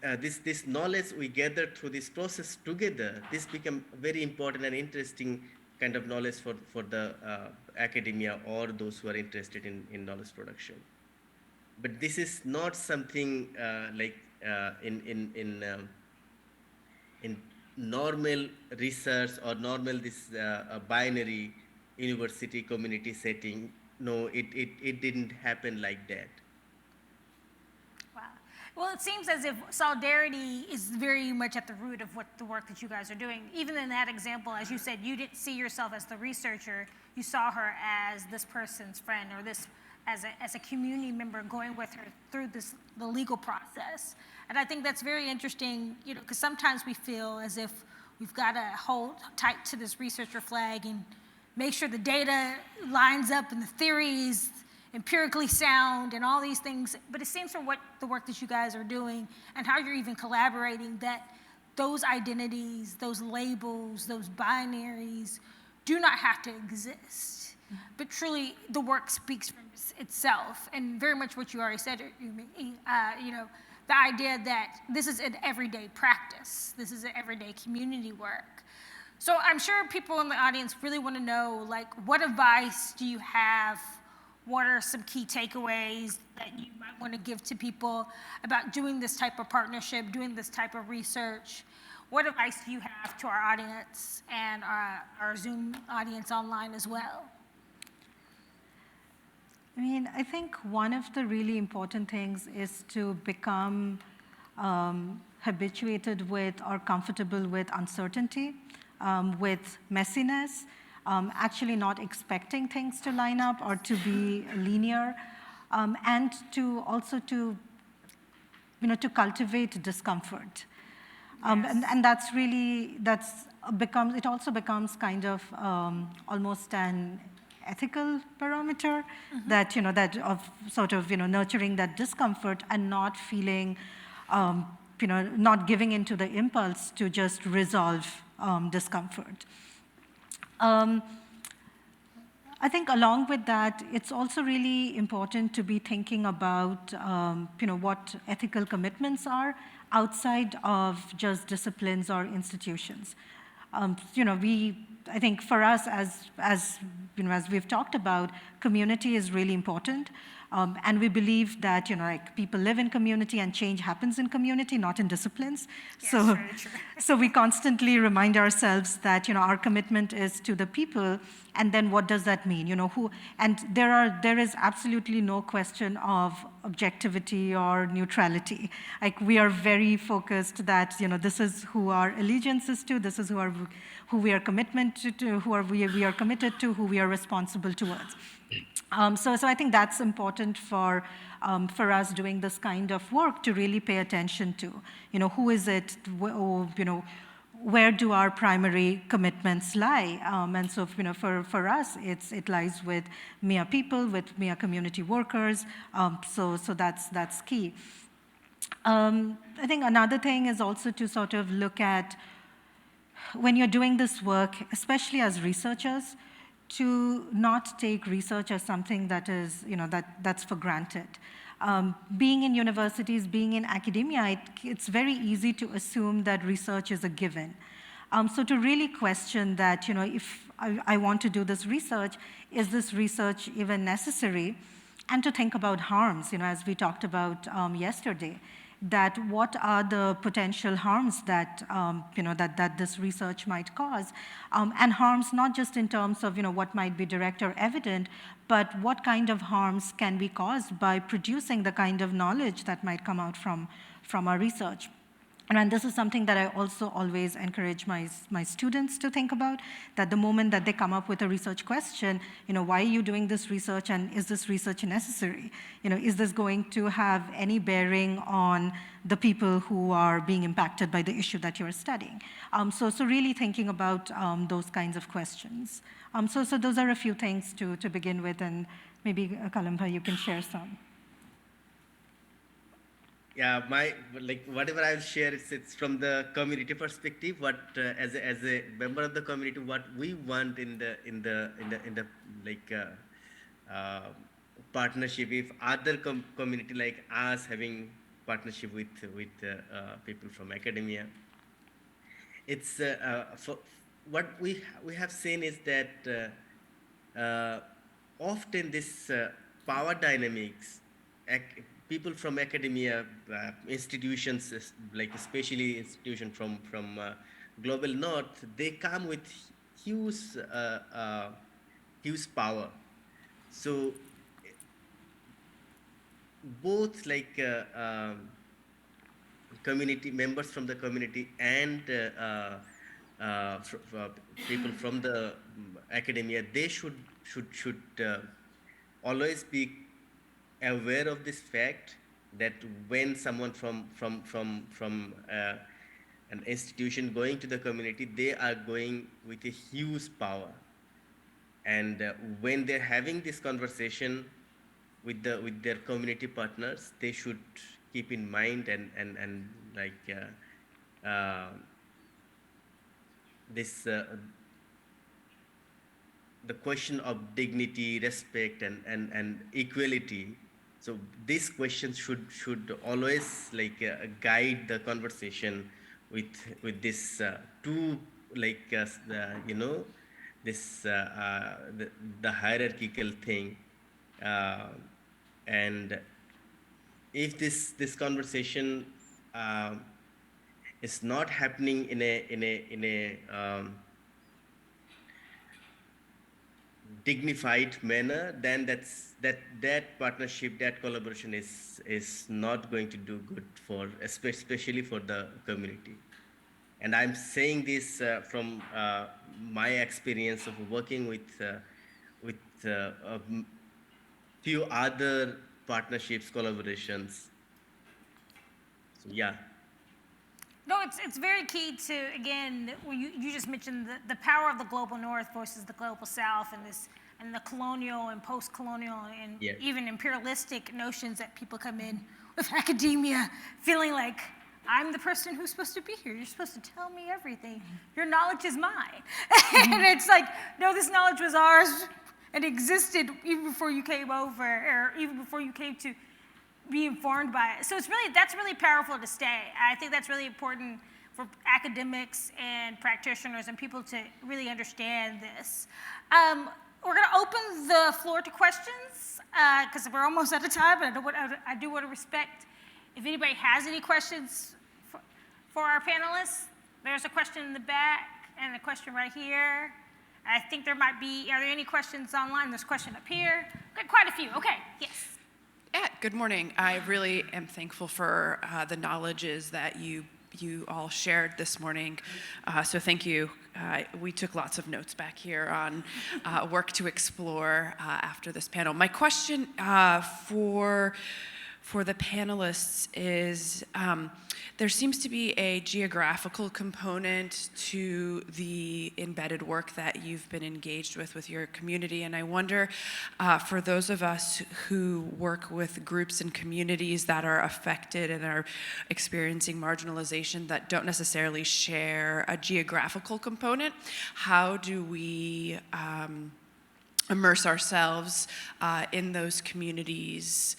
this knowledge we gathered through this process together. This become very important and interesting kind of knowledge for the academia or those who are interested in knowledge production. But this is not something like in normal research or normal this binary university community setting. No, it didn't happen like that. Wow. Well, it seems as if solidarity is very much at the root of what the work that you guys are doing. Even in that example, as you said, you didn't see yourself as the researcher, you saw her as this person's friend or this as a community member going with her through the legal process. And I think that's very interesting, you know, because sometimes we feel as if we've got to hold tight to this researcher flag and make sure the data lines up and the theory is empirically sound and all these things, but it seems from what the work that you guys are doing and how you're even collaborating that those identities, those labels, those binaries do not have to exist, but truly the work speaks for itself. And very much what you already said, you know, the idea that this is an everyday practice, this is an everyday community work. So I'm sure people in the audience really want to know, like, what advice do you have? What are some key takeaways that you might want to give to people about doing this type of partnership, doing this type of research? What advice do you have to our audience and our Zoom audience online as well? I mean, I think one of the really important things is to become habituated with or comfortable with uncertainty, with messiness, actually not expecting things to line up or to be linear, and to also to cultivate discomfort. And that's really, it also becomes kind of almost an ethical parameter that, that of sort of, nurturing that discomfort and not feeling, not giving into the impulse to just resolve discomfort. I think along with that, it's also really important to be thinking about, what ethical commitments are outside of just disciplines or institutions. I think for us, as we've talked about, community is really important. And we believe that, like people live in community and change happens in community, not in disciplines. Yes, so we constantly remind ourselves that, our commitment is to the people, and then what does that mean? And there is absolutely no question of objectivity or neutrality. Like we are very focused that, this is who our allegiance is to, this is who we are commitment to, we are committed to, who we are responsible towards. So I think that's important for us doing this kind of work to really pay attention to, who is it, where do our primary commitments lie? And so, for us, it lies with Miya people, with Miya community workers. So that's key. I think another thing is also to sort of look at when you're doing this work, especially as researchers, to not take research as something that is, that's for granted. Being in universities, being in academia, it's very easy to assume that research is a given. So to really question that, if I want to do this research, is this research even necessary? And to think about harms, as we talked about yesterday, that what are the potential harms that, that this research might cause, and harms not just in terms of, what might be direct or evident, but what kind of harms can be caused by producing the kind of knowledge that might come out from our research. And this is something that I also always encourage my students to think about, that the moment that they come up with a research question, why are you doing this research and is this research necessary? Is this going to have any bearing on the people who are being impacted by the issue that you're studying? So really thinking about those kinds of questions. So those are a few things to begin with, and maybe Kalam bhai, you can share some. Yeah, whatever I'll share, it's from the community perspective. What as a member of the community, what we want in the partnership, if other community like us having partnership with people from academia, it's for what we have seen is that often this power dynamics. People from academia, institutions, like especially institutions from global north, they come with huge power. So both community members from the community and people from the academia, they should always be aware of this fact that when someone from an institution going to the community, they are going with a huge power, and when they're having this conversation with their community partners, they should keep in mind and like this the question of dignity, respect, and equality. So these questions should always like guide the conversation with this two like this the hierarchical thing, uh, and if this conversation is not happening in a dignified manner, then that partnership, that collaboration is not going to do good for especially for the community. And I'm saying this from my experience of working with a few other partnerships, collaborations. So yeah. No, it's very key to, again, you just mentioned the power of the global north versus the global south, and the colonial and post-colonial and Yes. even imperialistic notions that people come in with academia feeling like, I'm the person who's supposed to be here. You're supposed to tell me everything. Your knowledge is mine. And it's like, no, this knowledge was ours and existed even before you came over, or even before you came to be informed by it. So that's really powerful to stay. I think that's really important for academics and practitioners and people to really understand this. We're going to open the floor to questions because we're almost out of time, but I do want to respect if anybody has any questions for our panelists. There's a question in the back and a question right here. I think there might be, are there any questions online? There's a question up here. Got quite a few. Okay, yes. Yeah, good morning. I really am thankful for the knowledges that you all shared this morning. So thank you. We took lots of notes back here on work to explore after this panel. My question for the panelists is, there seems to be a geographical component to the embedded work that you've been engaged with your community, and I wonder, for those of us who work with groups and communities that are affected and are experiencing marginalization that don't necessarily share a geographical component, how do we immerse ourselves in those communities,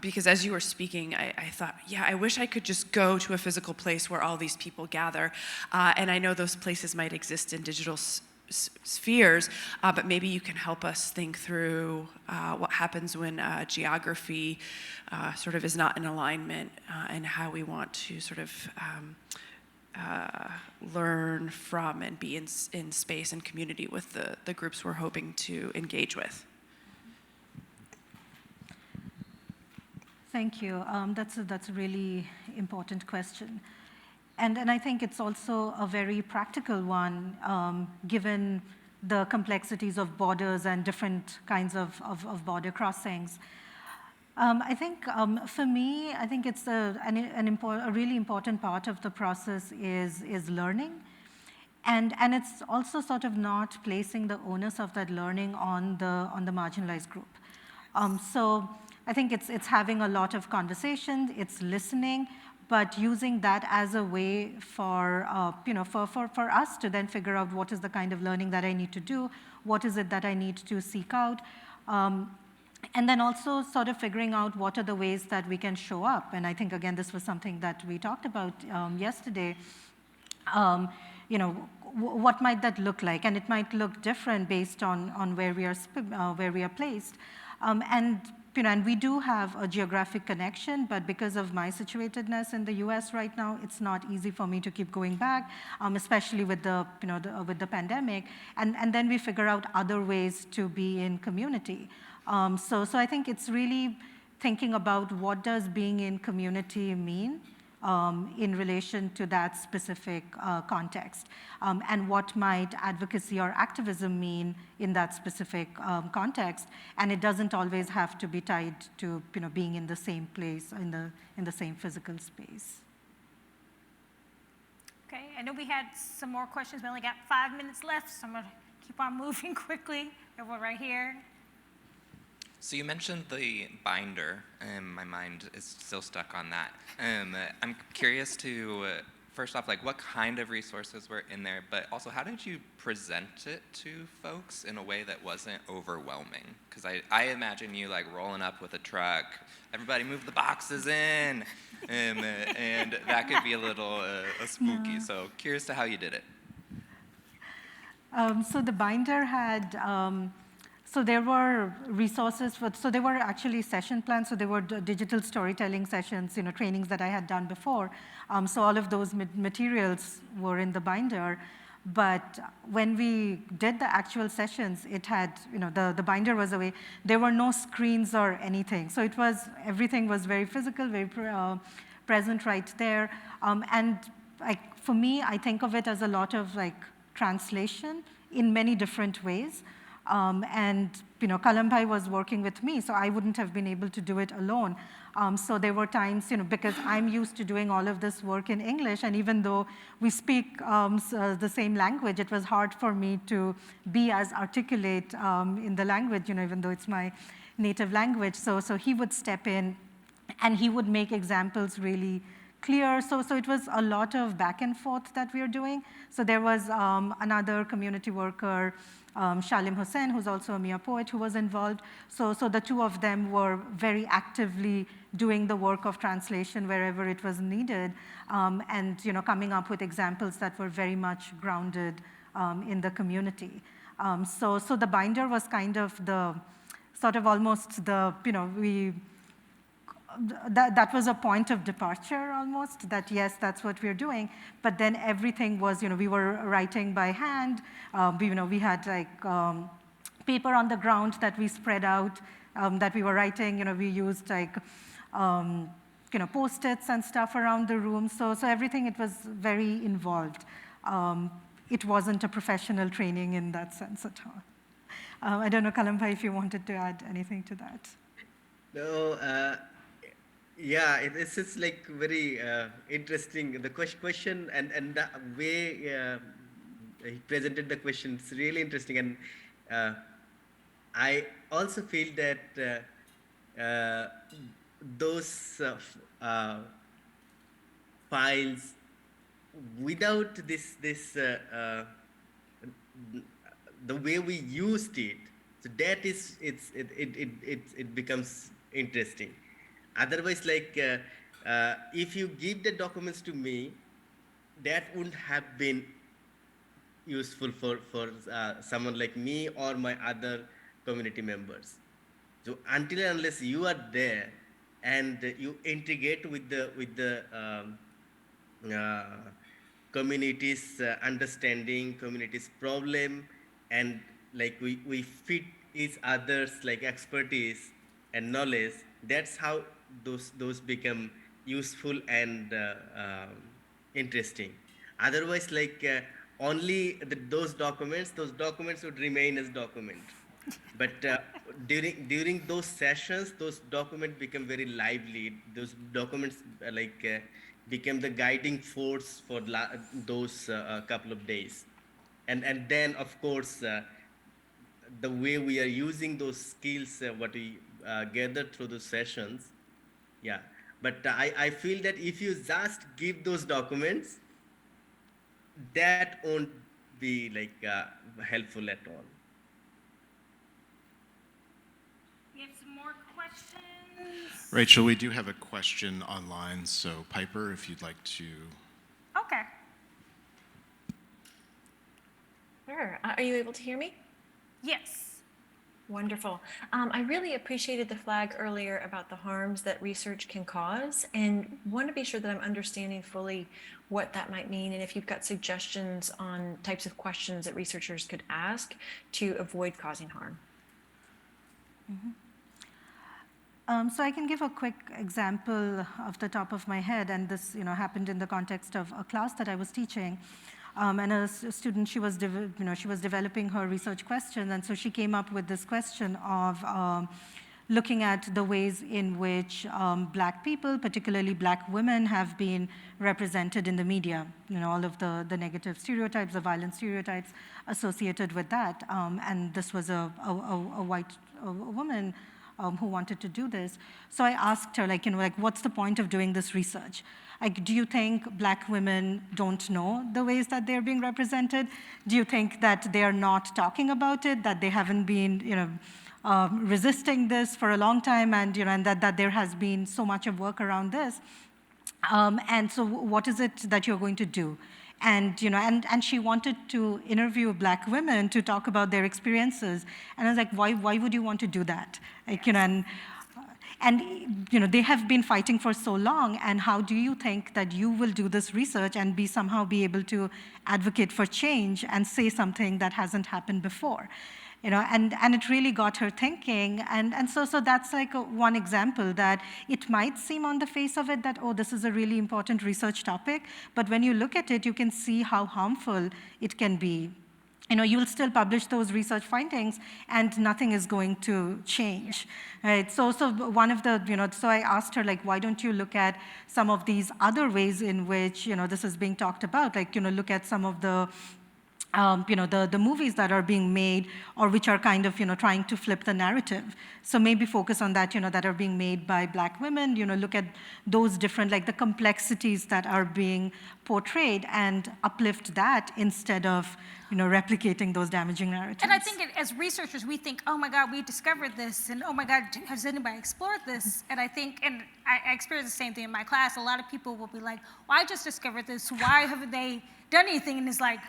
because as you were speaking, I thought, yeah, I wish I could just go to a physical place where all these people gather, and I know those places might exist in digital spheres, but maybe you can help us think through what happens when geography sort of is not in alignment, and how we want to sort of learn from and be in space and community with the groups we're hoping to engage with. Thank you. That's a really important question. And I think it's also a very practical one, given the complexities of borders and different kinds of border crossings. I think for me, I think it's a really important part of the process is learning. And it's also sort of not placing the onus of that learning on the marginalized group. So I think it's having a lot of conversations, it's listening, but using that as a way for for us to then figure out what is the kind of learning that I need to do, what is it that I need to seek out, and then also sort of figuring out what are the ways that we can show up. And I think again this was something that we talked about yesterday. What might that look like? And it might look different based on where we are placed. And we do have a geographic connection, but because of my situatedness in the U.S. right now, it's not easy for me to keep going back, especially with with the pandemic. And then we figure out other ways to be in community. So I think it's really thinking about what does being in community mean, in relation to that specific context, and what might advocacy or activism mean in that specific context. And it doesn't always have to be tied to being in the same place, in the same physical space. Okay, I know we had some more questions. We only got 5 minutes left, so I'm going to keep on moving quickly. Everyone right here. So you mentioned the binder, and my mind is still stuck on that. I'm curious to, first off, like what kind of resources were in there, but also how did you present it to folks in a way that wasn't overwhelming? Because I imagine you like rolling up with a truck, everybody move the boxes in, and that could be a little spooky. So curious to how you did it. So the binder had, so there were resources so there were actually session plans, so there were digital storytelling sessions, trainings that I had done before. So all of those materials were in the binder. But when we did the actual sessions, it had, the binder was away. There were no screens or anything. So everything was very physical, very present right there. And for me, I think of it as a lot of translation in many different ways. And Kalam Bhai was working with me, so I wouldn't have been able to do it alone. So there were times, because I'm used to doing all of this work in English, and even though we speak the same language, it was hard for me to be as articulate in the language, even though it's my native language. So he would step in, and he would make examples really clear. So it was a lot of back and forth that we are doing. So there was another community worker, Shalim Hussain, who's also a Miya poet, who was involved. So the two of them were very actively doing the work of translation wherever it was needed, and coming up with examples that were very much grounded in the community. So the binder was kind of the sort of almost the that was a point of departure almost, that yes, that's what we're doing. But then everything was, we were writing by hand. We had paper on the ground that we spread out, that we were writing. We used Post-its and stuff around the room. So everything, it was very involved. It wasn't a professional training in that sense at all. I don't know, Kalam Bhai, if you wanted to add anything to that. No, yeah, it's just very interesting. The question and the way he presented the question is really interesting. And I also feel that those files, without the way we used it, so that is it becomes interesting. Otherwise, if you give the documents to me, that wouldn't have been useful for someone like me or my other community members. So until and unless you are there and you integrate with the community's understanding, community's problem, and we fit each other's expertise and knowledge, that's how those become useful and interesting. Otherwise, only those documents would remain as document. But during those sessions, those documents become very lively. Those documents became the guiding force for those couple of days. And then, of course, the way we are using those skills, what we gathered through those sessions, yeah. But I feel that if you just give those documents, that won't be helpful at all. We have some more questions. Rachel, we do have a question online, so Piper, if you'd like to. Okay. Sure. Are you able to hear me? Yes. Wonderful. I really appreciated the flag earlier about the harms that research can cause, and want to be sure that I'm understanding fully what that might mean, and if you've got suggestions on types of questions that researchers could ask to avoid causing harm. Mm-hmm. So I can give a quick example off the top of my head, and this happened in the context of a class that I was teaching. And a student, she was developing her research question, and so she came up with this question of looking at the ways in which Black people, particularly Black women, have been represented in the media. All of the negative stereotypes, the violent stereotypes associated with that. And this was a white woman who wanted to do this. So I asked her, what's the point of doing this research? Do you think Black women don't know the ways that they're being represented? Do you think that they are not talking about it, that they haven't been, resisting this for a long time, and and that there has been so much of work around this? And so, what is it that you're going to do? And and she wanted to interview Black women to talk about their experiences. And I was like, why would you want to do that? And they have been fighting for so long, and how do you think that you will do this research and somehow be able to advocate for change and say something that hasn't happened before? And it really got her thinking, and so that's like one example that it might seem on the face of it that, oh, this is a really important research topic, but when you look at it, you can see how harmful it can be. You will still publish those research findings, and nothing is going to change, right? So one of the, so I asked her, why don't you look at some of these other ways in which, this is being talked about, look at some of the the movies that are being made, or which are kind of, trying to flip the narrative. So maybe focus on that, that are being made by Black women, look at those different, the complexities that are being portrayed, and uplift that instead of, replicating those damaging narratives. And I think as researchers, we think, oh my God, we discovered this, and oh my God, has anybody explored this? And I think, and I experienced the same thing in my class, a lot of people will be like, well, I just discovered this, why haven't they done anything? And it's like,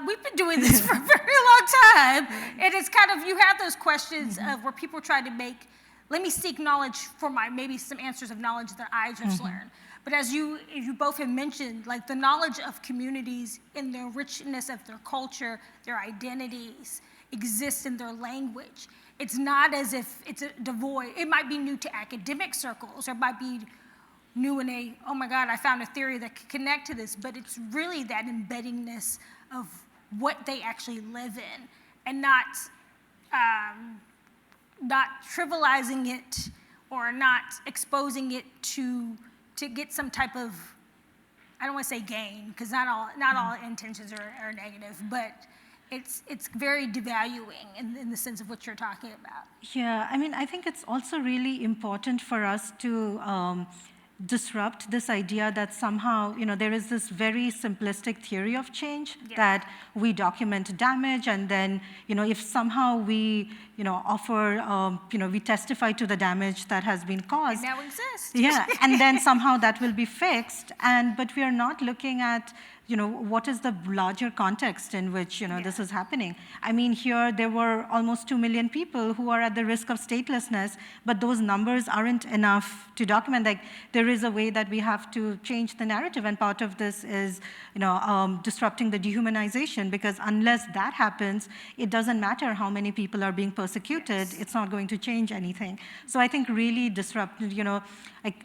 we've been doing this for a very long time. And it's kind of, you have those questions of where people try to make, let me seek knowledge for maybe some answers of knowledge that I just learned. But as you both have mentioned, the knowledge of communities in their richness of their culture, their identities, exists in their language. It's not as if it's devoid. It might be new to academic circles, or it might be new in oh my God, I found a theory that could connect to this, but it's really that embeddingness of what they actually live in, and not trivializing it, or not exposing it to get some type of, I don't want to say gain, because not all intentions are negative, but it's very devaluing in the sense of what you're talking about. Yeah, I think it's also really important for us to disrupt this idea that somehow, there is this very simplistic theory of change, that we document damage, and then, if somehow we, offer, we testify to the damage that has been caused. It now exists. Yeah, and then somehow that will be fixed, but we are not looking at, what is the larger context in which, this is happening. Here there were almost 2 million people who are at the risk of statelessness, but those numbers aren't enough to document. There is a way that we have to change the narrative, and part of this is, disrupting the dehumanization, because unless that happens, it doesn't matter how many people are being persecuted, it's not going to change anything. So I think really disrupt,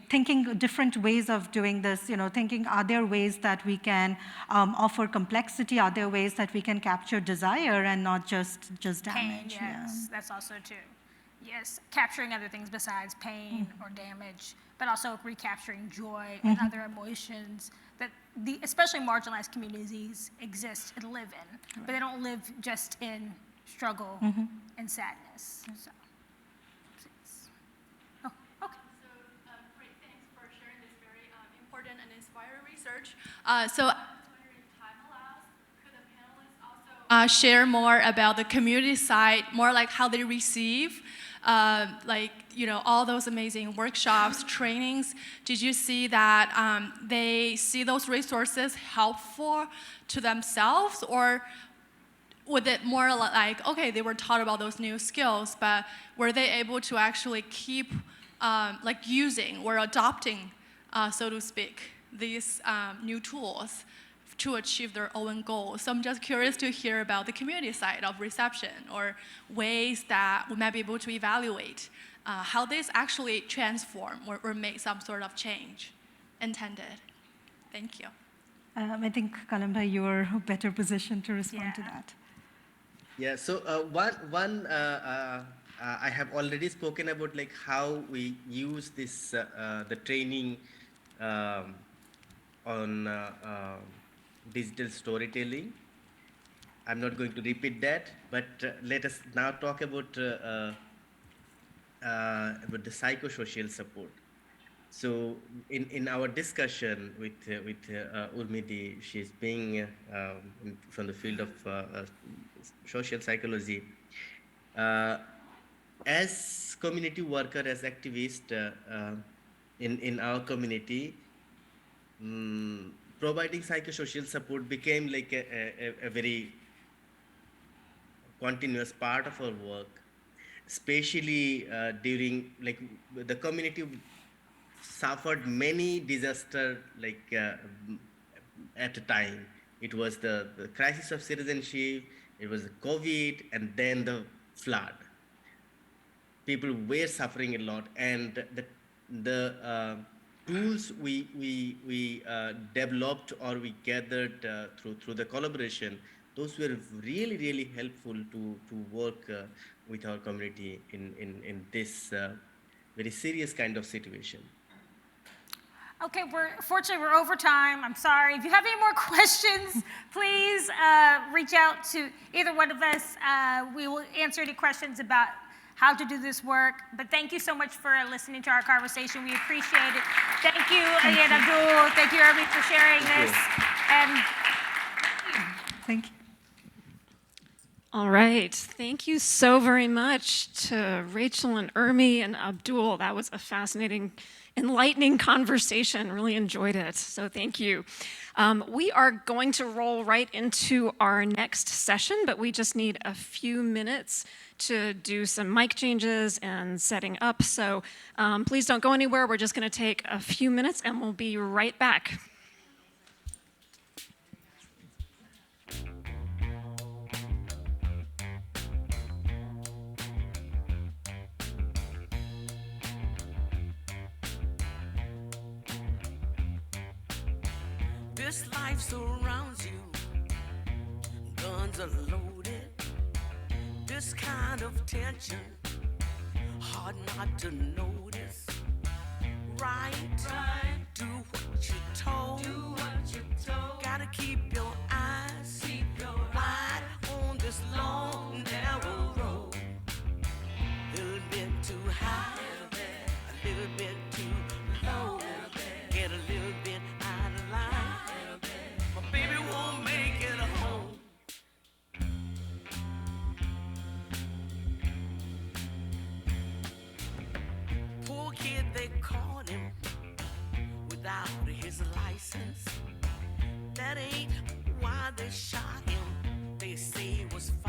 thinking different ways of doing this, thinking, are there ways that we can offer complexity? Are there ways that we can capture desire and not just damage? Pain, yes, that's also too. Yes, capturing other things besides pain or damage, but also recapturing joy and other emotions that especially marginalized communities exist and live in, but they don't live just in struggle and sadness. So. Great, thanks for sharing this very important and inspiring research. So I was wondering if time allows, could the panelists also share more about the community side, more like how they receive, all those amazing workshops, trainings? Did you see that they see those resources helpful to themselves, or was it more like, okay, they were taught about those new skills, but were they able to actually keep using or adopting, so to speak, these new tools to achieve their own goals. So I'm just curious to hear about the community side of reception, or ways that we might be able to evaluate how this actually transform or make some sort of change intended. Thank you. I think, Kalamba, you're better positioned to respond to that. Yeah, so I have already spoken about like how we use this the training on digital storytelling. I'm not going to repeat that, but let us now talk about the psychosocial support. So in our discussion with Urmiti, she's being from the field of social psychology. As community worker, as activist in our community, providing psychosocial support became like a very continuous part of our work, especially during like the community suffered many disasters like at a time. It was the crisis of citizenship, it was COVID, and then the flood. People were suffering a lot, and the tools we developed or we gathered through the collaboration, those were really helpful to work with our community in this very serious kind of situation. Okay, fortunately we're over time. I'm sorry. If you have any more questions, please reach out to either one of us. We will answer any questions about how to do this work. But thank you so much for listening to our conversation. We appreciate it. Thank you again, Abdul. Thank you, Urmi, for sharing this. And thank you. All right. Thank you so very much to Rachel and Urmi and Abdul. That was a fascinating, enlightening conversation. Really enjoyed it. So thank you. We are going to roll right into our next session, but we just need a few minutes to do some mic changes and setting up. So please don't go anywhere. We're just going to take a few minutes and we'll be right back. This life surrounds you, guns are loaded. This kind of tension, hard not to notice. Right, do what you're told. Gotta keep your eyes wide on this long, narrow road. Little bit too high, a little bit too low. Get a little bit out of line. My baby won't make it home. Poor kid, they caught him without his license. That ain't why they shot him. They say it was fine.